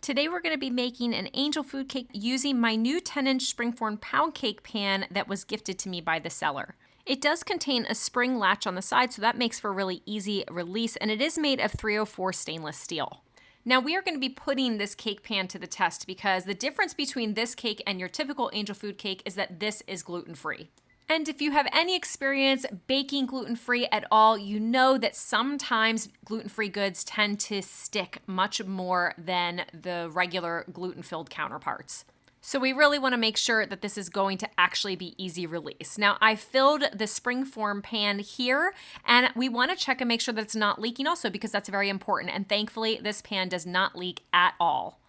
Today we're going to be making an angel food cake using my new 10-inch springform pound cake pan that was gifted to me by the seller. It does contain a spring latch on the side, so that makes for a really easy release, and it is made of 304 stainless steel. Now we are going to be putting this cake pan to the test because the difference between this cake and your typical angel food cake is that this is gluten-free. And if you have any experience baking gluten-free at all, you know that sometimes gluten-free goods tend to stick much more than the regular gluten-filled counterparts. So we really want to make sure that this is going to actually be easy release. Now I filled the springform pan here, and we want to check and make sure that it's not leaking also because that's very important. And thankfully this pan does not leak at all.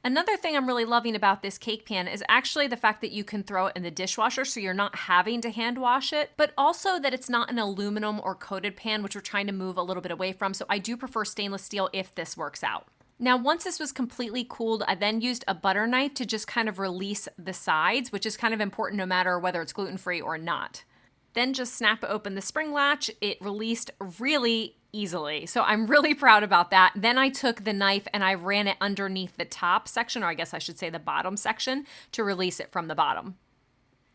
Another thing I'm really loving about this cake pan is actually the fact that you can throw it in the dishwasher so you're not having to hand wash it, but also that it's not an aluminum or coated pan, which we're trying to move a little bit away from. So I do prefer stainless steel if this works out. Now, once this was completely cooled, I then used a butter knife to just kind of release the sides, which is kind of important no matter whether it's gluten-free or not. Then just snap open the spring latch. It released really easily. So I'm really proud about that. Then I took the knife and I ran it underneath the top section, or I guess I should say the bottom section, to release it from the bottom.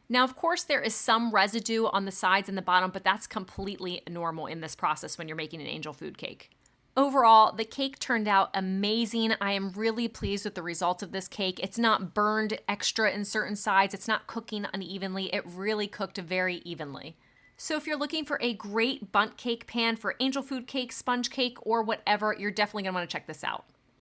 Now, of course, there is some residue on the sides and the bottom, but that's completely normal in this process when you're making an angel food cake. Overall, the cake turned out amazing. I am really pleased with the results of this cake. It's not burned extra in certain sides. It's not cooking unevenly. It really cooked very evenly. So if you're looking for a great bundt cake pan for angel food cake, sponge cake, or whatever, you're definitely gonna wanna check this out.